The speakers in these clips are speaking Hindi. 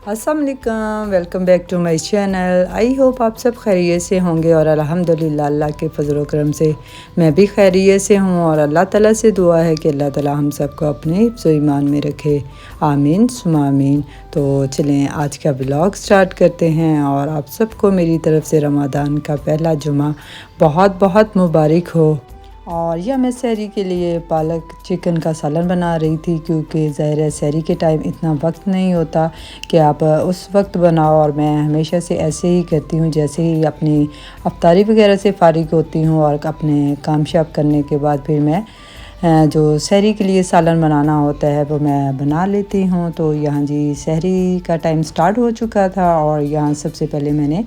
अस्सलाम वालेकुम, welcome back to my channel. I hope आप सब खैरियत से होंगे और अल्हम्दुलिल्लाह अल्लाह के फजल करम से मैं भी खैरियत से हूँ। और अल्लाह ताला से दुआ है कि अल्लाह ताला हम सबको अपने हिफ्ज़ व ईमान में रखे, आमीन सुम्मा आमीन। तो चलें आज का ब्लॉग स्टार्ट करते हैं। और आप सबको मेरी तरफ़ से रमज़ान का पहला जुमा बहुत बहुत मुबारक हो। और यह मैं सहरी के लिए पालक चिकन का सालन बना रही थी, क्योंकि ज़ाहिर है सहरी के टाइम इतना वक्त नहीं होता कि आप उस वक्त बनाओ। और मैं हमेशा से ऐसे ही करती हूँ, जैसे ही अपनी अफ्तारी वगैरह से फ़ारिग होती हूँ और अपने काम शाम करने के बाद फिर मैं जो सहरी के लिए सालन बनाना होता है वो मैं बना लेती हूँ। तो यहाँ जी सहरी का टाइम स्टार्ट हो चुका था और यहाँ सबसे पहले मैंने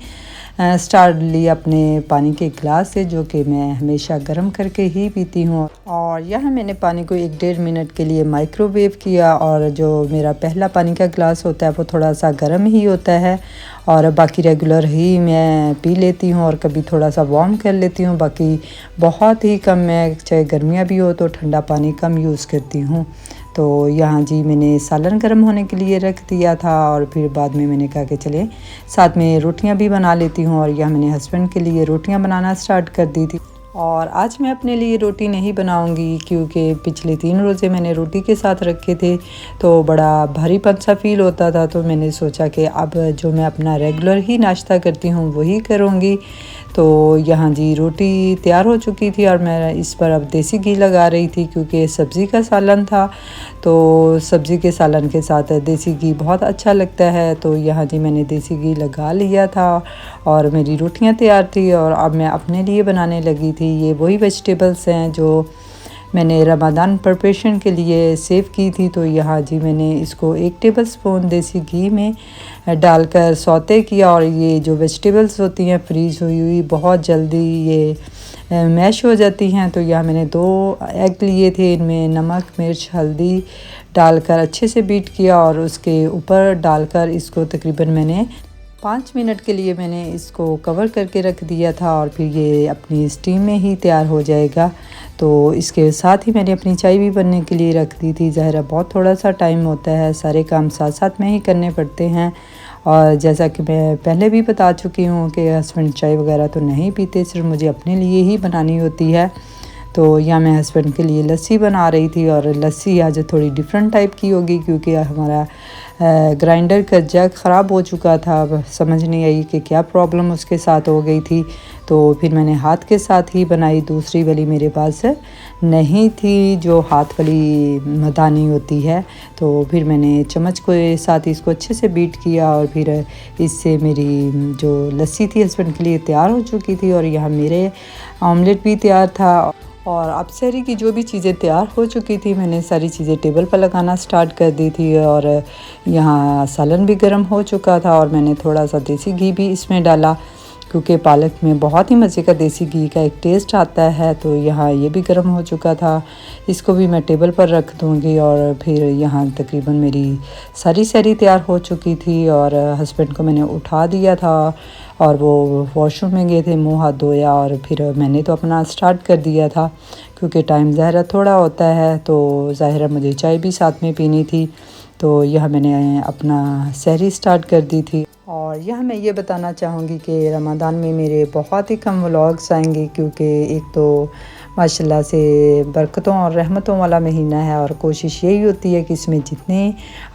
स्टार्ट लिया अपने पानी के गिलास से, जो कि मैं हमेशा गर्म करके ही पीती हूँ। और यहाँ मैंने पानी को 1-1.5 मिनट के लिए माइक्रोवेव किया। और जो मेरा पहला पानी का गिलास होता है वो थोड़ा सा गर्म ही होता है और बाकी रेगुलर ही मैं पी लेती हूँ और कभी थोड़ा सा वार्म कर लेती हूँ। बाकी बहुत ही कम, मैं चाहे गर्मियाँ भी हो तो ठंडा पानी कम यूज़ करती हूँ। तो यहाँ जी मैंने सालन गर्म होने के लिए रख दिया था और फिर बाद में मैंने कहा कि चले साथ में रोटियां भी बना लेती हूँ। और यहाँ मैंने हस्बैंड के लिए रोटियां बनाना स्टार्ट कर दी थी। और आज मैं अपने लिए रोटी नहीं बनाऊंगी, क्योंकि पिछले 3 रोज़े मैंने रोटी के साथ रखे थे तो बड़ा भारीपन सा फील होता था। तो मैंने सोचा कि अब जो मैं अपना रेगुलर ही नाश्ता करती हूँ वही करूँगी। तो यहाँ जी रोटी तैयार हो चुकी थी और मैं इस पर अब देसी घी लगा रही थी, क्योंकि सब्ज़ी का सालन था तो सब्ज़ी के सालन के साथ देसी घी बहुत अच्छा लगता है। तो यहाँ जी मैंने देसी घी लगा लिया था और मेरी रोटियां तैयार थी और अब मैं अपने लिए बनाने लगी थी। ये वही वेजिटेबल्स हैं जो मैंने रमज़ान प्रिपरेशन के लिए सेव की थी। तो यहाँ जी मैंने इसको 1 टेबलस्पून देसी घी में डालकर सौते किया। और ये जो वेजिटेबल्स होती हैं फ्रीज़ हुई हुई बहुत जल्दी ये मैश हो जाती हैं। तो यहाँ मैंने 2 एग लिए थे, इनमें नमक मिर्च हल्दी डालकर अच्छे से बीट किया और उसके ऊपर डालकर इसको तकरीबन मैंने 5 मिनट के लिए मैंने इसको कवर करके रख दिया था। और फिर ये अपनी स्टीम में ही तैयार हो जाएगा। तो इसके साथ ही मैंने अपनी चाय भी बनने के लिए रख दी थी। ज़ाहिर है बहुत थोड़ा सा टाइम होता है, सारे काम साथ साथ में ही करने पड़ते हैं। और जैसा कि मैं पहले भी बता चुकी हूँ कि हस्बैंड चाय वगैरह तो नहीं पीते, सिर्फ मुझे अपने लिए ही बनानी होती है। तो यहाँ मैं हस्बैंड के लिए लस्सी बना रही थी और लस्सी आज थोड़ी डिफरेंट टाइप की होगी, क्योंकि हमारा ग्राइंडर का जग ख़राब हो चुका था। अब समझ नहीं आई कि क्या प्रॉब्लम उसके साथ हो गई थी। तो फिर मैंने हाथ के साथ ही बनाई, दूसरी वाली मेरे पास नहीं थी जो हाथ वाली मदानी होती है। तो फिर मैंने चम्मच के साथ इसको अच्छे से बीट किया और फिर इससे मेरी जो लस्सी थी हस्बैंड के लिए तैयार हो चुकी थी। और यहाँ मेरे ऑमलेट भी तैयार था। और अब सहरी की जो भी चीज़ें तैयार हो चुकी थी मैंने सारी चीज़ें टेबल पर लगाना स्टार्ट कर दी थी। और यहाँ सालन भी गर्म हो चुका था और मैंने थोड़ा सा देसी घी भी इसमें डाला, क्योंकि पालक में बहुत ही मज़े का देसी घी का एक टेस्ट आता है। तो यहाँ ये भी गर्म हो चुका था, इसको भी मैं टेबल पर रख दूँगी। और फिर यहाँ तकरीबन मेरी सारी सहरी तैयार हो चुकी थी और हस्बैंड को मैंने उठा दिया था और वो वॉशरूम में गए थे, मुंह हाथ धोया और फिर मैंने तो अपना स्टार्ट कर दिया था, क्योंकि टाइम ज़ाहिर थोड़ा होता है। तो ज़ाहिर मुझे चाय भी साथ में पीनी थी। तो यह मैंने अपना सहरी स्टार्ट कर दी थी। और यह मैं ये बताना चाहूँगी कि रमज़ान में मेरे बहुत ही कम व्लॉग्स आएंगे, क्योंकि एक तो माशाल्लाह से बरकतों और रहमतों वाला महीना है और कोशिश यही होती है कि इसमें जितनी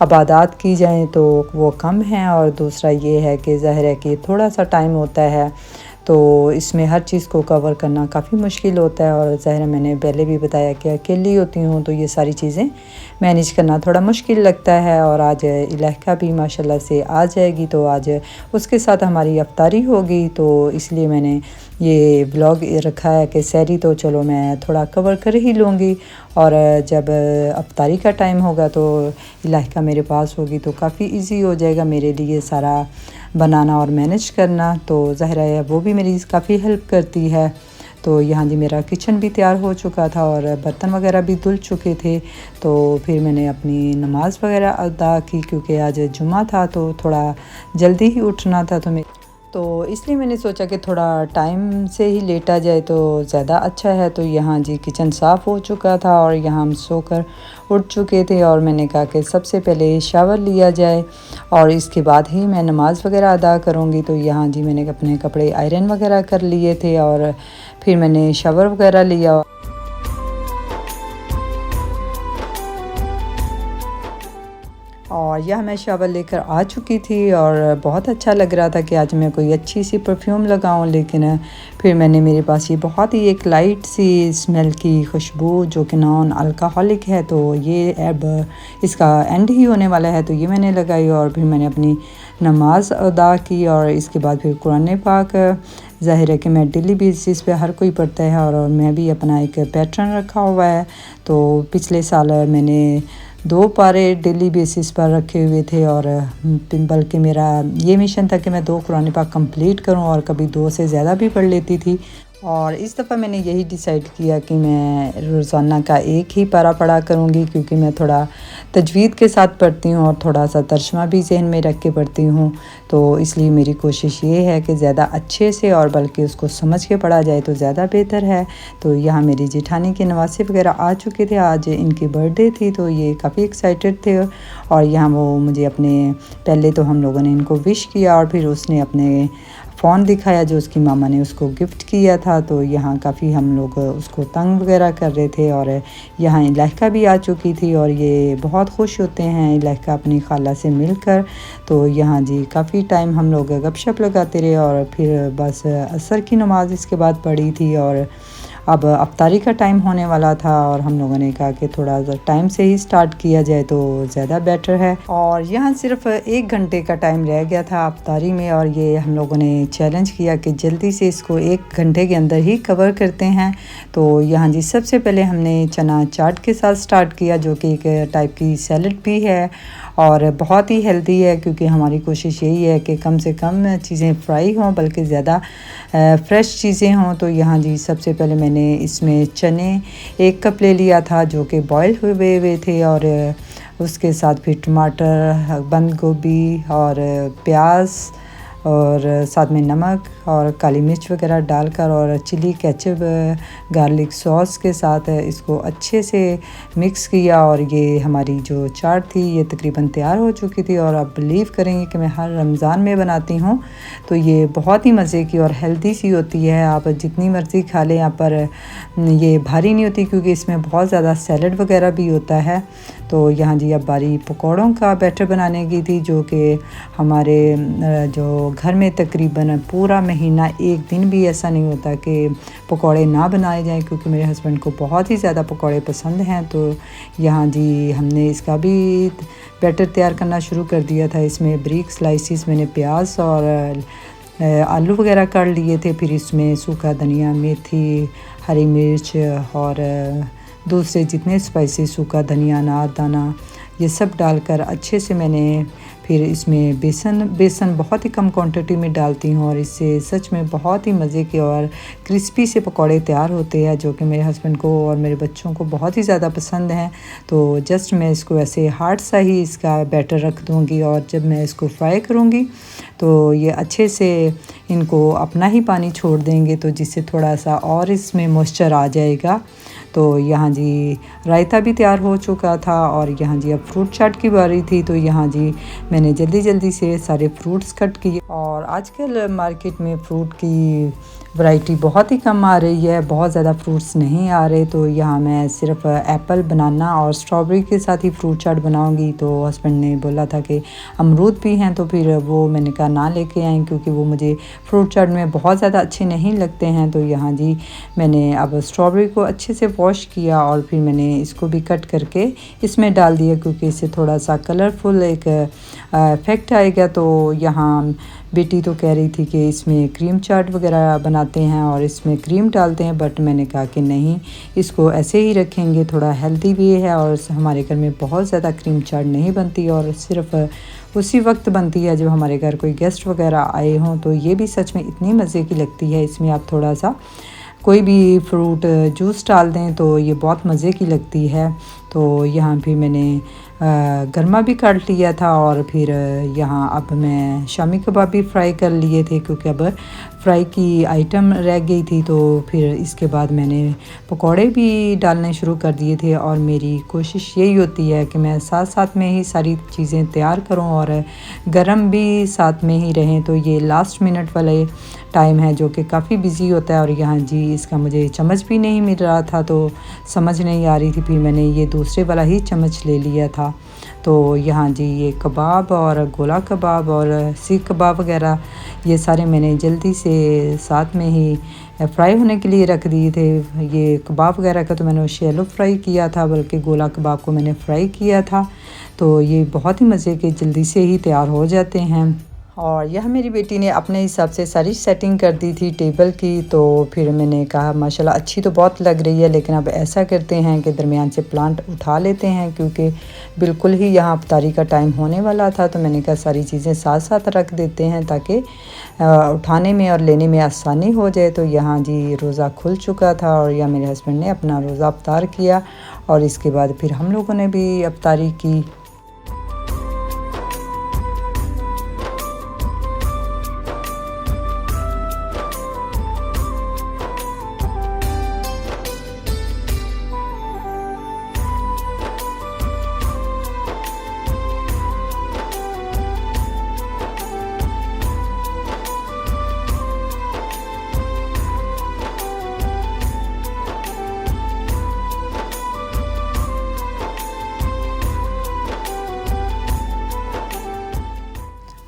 इबादत की जाएं तो वो कम हैं। और दूसरा ये है कि ज़ाहिर है कि थोड़ा सा टाइम होता है तो इसमें हर चीज़ को कवर करना काफ़ी मुश्किल होता है। और ज़ाहिर मैंने पहले भी बताया कि अकेली होती हूँ तो ये सारी चीज़ें मैनेज करना थोड़ा मुश्किल लगता है। और आज इलाका भी माशाल्लाह से आ जाएगी, तो आज उसके साथ हमारी अफ्तारी होगी। तो इसलिए मैंने ये ब्लॉग रखा है कि सहरी तो चलो मैं थोड़ा कवर कर ही लूँगी, और जब अफ्तारी का टाइम होगा तो इलाका मेरे पास होगी तो काफ़ी इजी हो जाएगा मेरे लिए सारा बनाना और मैनेज करना। तो ज़ाहिर है वो भी मेरी काफ़ी हेल्प करती है। तो यहाँ जी मेरा किचन भी तैयार हो चुका था और बर्तन वगैरह भी धुल चुके थे। तो फिर मैंने अपनी नमाज़ वगैरह अदा की, क्योंकि आज जुमा था तो थोड़ा जल्दी ही उठना था। तो इसलिए मैंने सोचा कि थोड़ा टाइम से ही लेटा जाए तो ज़्यादा अच्छा है। तो यहाँ जी किचन साफ़ हो चुका था और यहाँ हम सोकर उठ चुके थे और मैंने कहा कि सबसे पहले शावर लिया जाए और इसके बाद ही मैं नमाज़ वगैरह अदा करूँगी। तो यहाँ जी मैंने अपने कपड़े आयरन वगैरह कर लिए थे और फिर मैंने शावर वगैरह लिया। और यह मैं शावर लेकर आ चुकी थी और बहुत अच्छा लग रहा था कि आज मैं कोई अच्छी सी परफ्यूम लगाऊं, लेकिन फिर मैंने मेरे पास ये बहुत ही एक लाइट सी स्मेल की खुशबू जो कि नॉन अल्कोहलिक है, तो ये अब इसका एंड ही होने वाला है, तो ये मैंने लगाई और फिर मैंने अपनी नमाज अदा की। और इसके बाद फिर कुरान पाक, ज़ाहिर है कि मैं डेली बेसिस पे हर कोई पढ़ता है और मैं भी अपना एक पैटर्न रखा हुआ है। तो पिछले साल मैंने 2 पारे डेली बेसिस पर रखे हुए थे और बल्कि मेरा ये मिशन था कि मैं 2 कुरान पाक कंप्लीट करूं और कभी 2 से ज़्यादा भी पढ़ लेती थी। और इस दफ़ा मैंने यही डिसाइड किया कि मैं रोज़ाना का एक ही पारा पढ़ा करूँगी, क्योंकि मैं थोड़ा तजवीद के साथ पढ़ती हूँ और थोड़ा सा तर्जमा भी ज़हन में रख के पढ़ती हूँ। तो इसलिए मेरी कोशिश ये है कि ज़्यादा अच्छे से और बल्कि उसको समझ के पढ़ा जाए तो ज़्यादा बेहतर है। तो यहाँ मेरी जेठानी के नवासे वगैरह आ चुके थे, आज इनकी बर्थडे थी, तो ये काफ़ी एक्साइटेड थे। और यहाँ वो मुझे अपने पहले तो हम लोगों ने इनको विश किया और फिर उसने अपने फ़ोन दिखाया जो उसकी मामा ने उसको गिफ्ट किया था। तो यहाँ काफ़ी हम लोग उसको तंग वगैरह कर रहे थे और यहाँ इलाइका भी आ चुकी थी और ये बहुत खुश होते हैं इलाइका अपनी खाला से मिलकर। तो यहाँ जी काफ़ी टाइम हम लोग गपशप लगाते रहे और फिर बस असर की नमाज़ इसके बाद पढ़ी थी और अब अफ्तारी का टाइम होने वाला था और हम लोगों ने कहा कि थोड़ा टाइम से ही स्टार्ट किया जाए तो ज़्यादा बेटर है। और यहाँ सिर्फ 1 घंटे का टाइम रह गया था अफ्तारी में और ये हम लोगों ने चैलेंज किया कि जल्दी से इसको 1 घंटे के अंदर ही कवर करते हैं। तो यहाँ जी सबसे पहले हमने चना चाट के साथ स्टार्ट किया, जो कि एक टाइप की सैलड भी है और बहुत ही हेल्दी है, क्योंकि हमारी कोशिश यही है कि कम से कम चीज़ें फ्राई हों बल्कि ज़्यादा फ्रेश चीज़ें हों। तो यहाँ जी सबसे पहले मैंने इसमें चने 1 कप ले लिया था जो कि बॉयल हुए थे और उसके साथ फिर टमाटर, बंद गोभी और प्याज और साथ में नमक और काली मिर्च वगैरह डालकर और चिली केचप गार्लिक सॉस के साथ इसको अच्छे से मिक्स किया। और ये हमारी जो चाट थी ये तकरीबन तैयार हो चुकी थी और आप बिलीव करेंगे कि मैं हर रमज़ान में बनाती हूँ, तो ये बहुत ही मज़े की और हेल्दी सी होती है। आप जितनी मर्ज़ी खा लें, यहाँ पर ये भारी नहीं होती क्योंकि इसमें बहुत ज़्यादा सैलड वगैरह भी होता है। तो यहाँ जी अब बारी पकौड़ों का बैटर बनाने की थी, जो कि हमारे जो घर में तकरीबन पूरा महीना एक दिन भी ऐसा नहीं होता कि पकौड़े ना बनाए जाएं, क्योंकि मेरे हस्बैंड को बहुत ही ज़्यादा पकौड़े पसंद हैं। तो यहाँ जी हमने इसका भी बैटर तैयार करना शुरू कर दिया था। इसमें ब्रीक स्लाइसिस मैंने प्याज और आलू वगैरह कर लिए थे, फिर इसमें सूखा धनिया, मेथी, हरी मिर्च और दूसरे जितने स्पाइसेस, सूखा धनिया, अनारदाना, ये सब डालकर अच्छे से मैंने फिर इसमें बेसन बहुत ही कम क्वांटिटी में डालती हूँ और इससे सच में बहुत ही मज़े के और क्रिस्पी से पकौड़े तैयार होते हैं, जो कि मेरे हस्बैंड को और मेरे बच्चों को बहुत ही ज़्यादा पसंद हैं। तो जस्ट मैं इसको ऐसे हार्ड सा ही इसका बैटर रख दूँगी और जब मैं इसको फ्राई करूँगी तो ये अच्छे से इनको अपना ही पानी छोड़ देंगे, तो जिससे थोड़ा सा और इसमें मॉइस्चर आ जाएगा। तो यहाँ जी रायता भी तैयार हो चुका था और यहाँ जी अब फ्रूट चाट की बारी थी। तो यहाँ जी मैंने जल्दी से सारे फ्रूट्स कट किए और आजकल मार्केट में फ्रूट की वैरायटी बहुत ही कम आ रही है, बहुत ज़्यादा फ्रूट्स नहीं आ रहे। तो यहाँ मैं सिर्फ एप्पल, बनाना और स्ट्रॉबेरी के साथ ही फ्रूट चाट बनाऊंगी। तो हस्बैंड ने बोला था कि अमरूद भी हैं, तो फिर वो मैंने कहा ना लेके आएँ, क्योंकि वो मुझे फ्रूट चाट में बहुत ज़्यादा अच्छे नहीं लगते हैं। तो यहाँ जी मैंने अब स्ट्रॉबेरी को अच्छे से वॉश किया और फिर मैंने इसको भी कट करके इसमें डाल दिया, क्योंकि इससे थोड़ा सा कलरफुल एक इफ़ेक्ट आएगा। तो यहाँ बेटी तो कह रही थी कि इसमें क्रीम चाट वगैरह बनाते हैं और इसमें क्रीम डालते हैं, बट मैंने कहा कि नहीं, इसको ऐसे ही रखेंगे, थोड़ा हेल्दी भी है और हमारे घर में बहुत ज़्यादा क्रीम चाट नहीं बनती और सिर्फ उसी वक्त बनती है जब हमारे घर कोई गेस्ट वगैरह आए हों। तो ये भी सच में इतनी मज़े की लगती है। इसमें आप थोड़ा सा कोई भी फ्रूट जूस डाल दें तो ये बहुत मज़े की लगती है। तो यहाँ फिर मैंने गरमा भी काट लिया था और फिर यहाँ अब मैं शामी कबाब भी फ्राई कर लिए थे, क्योंकि अब फ्राई की आइटम रह गई थी। तो फिर इसके बाद मैंने पकौड़े भी डालने शुरू कर दिए थे और मेरी कोशिश यही होती है कि मैं साथ साथ में ही सारी चीज़ें तैयार करूं और गरम भी साथ में ही रहें। तो ये लास्ट मिनट वाले टाइम है जो कि काफ़ी बिजी होता है और यहाँ जी इसका मुझे चम्मच भी नहीं मिल रहा था, तो समझ नहीं आ रही थी। फिर मैंने ये दूसरे वाला ही चम्मच ले लिया था। तो यहाँ जी ये कबाब और गोला कबाब और सीख कबाब वगैरह ये सारे मैंने जल्दी से साथ में ही फ्राई होने के लिए रख दिए थे। ये कबाब वगैरह का तो मैंने शैलो फ्राई किया था, बल्कि गोला कबाब को मैंने फ्राई किया था। तो ये बहुत ही मज़े के जल्दी से ही तैयार हो जाते हैं। और यह मेरी बेटी ने अपने हिसाब से सारी सेटिंग कर दी थी टेबल की। तो फिर मैंने कहा माशाल्लाह अच्छी तो बहुत लग रही है, लेकिन अब ऐसा करते हैं कि दरमियान से प्लांट उठा लेते हैं, क्योंकि बिल्कुल ही यहाँ अफ्तारी का टाइम होने वाला था। तो मैंने कहा सारी चीज़ें साथ साथ रख देते हैं ताकि उठाने में और लेने में आसानी हो जाए। तो यहाँ जी रोज़ा खुल चुका था और या मेरे हस्बैंड ने अपना रोज़ा अफ्तार किया और इसके बाद फिर हम लोगों ने भी अफ्तारी की।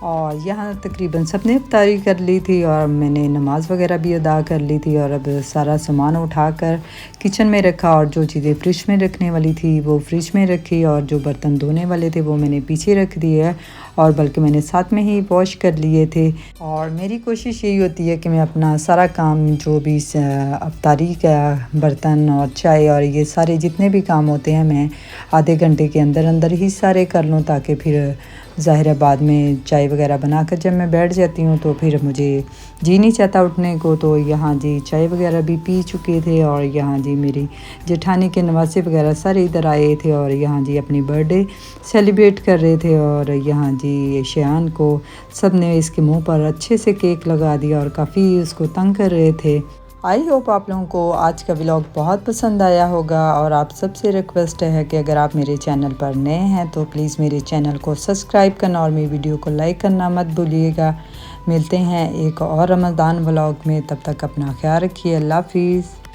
और यहाँ तकरीबन सबने इफ्तारी कर ली थी और मैंने नमाज़ वगैरह भी अदा कर ली थी। और अब सारा सामान उठाकर किचन में रखा और जो चीज़ें फ्रिज में रखने वाली थी वो फ्रिज में रखी और जो बर्तन धोने वाले थे वो मैंने पीछे रख दिए और बल्कि मैंने साथ में ही वॉश कर लिए थे। और मेरी कोशिश यही होती है कि मैं अपना सारा काम जो भी अफ्तारी का बर्तन और चाय और ये सारे जितने भी काम होते हैं मैं आधे घंटे के अंदर अंदर ही सारे कर लूँ, ताकि फिर ज़ाहिर है बाद में चाय वगैरह बनाकर जब मैं बैठ जाती हूँ तो फिर मुझे जी नहीं चाहता उठने को। तो यहाँ जी चाय वगैरह भी पी चुके थे और यहाँ जी मेरी जेठानी के नवासे वगैरह सारे इधर आए थे और यहाँ जी अपनी बर्थडे सेलिब्रेट कर रहे थे। और यहाँ जी शयान को सब ने इसके मुंह पर अच्छे से केक लगा दिया और काफ़ी उसको तंग कर रहे थे। आई होप आप लोगों को आज का व्लॉग बहुत पसंद आया होगा और आप सबसे रिक्वेस्ट है कि अगर आप मेरे चैनल पर नए हैं तो प्लीज़ मेरे चैनल को सब्सक्राइब करना और मेरी वीडियो को लाइक करना मत भूलिएगा। मिलते हैं एक और रमज़ान व्लॉग में, तब तक अपना ख्याल रखिए। अल्लाह हाफिज़।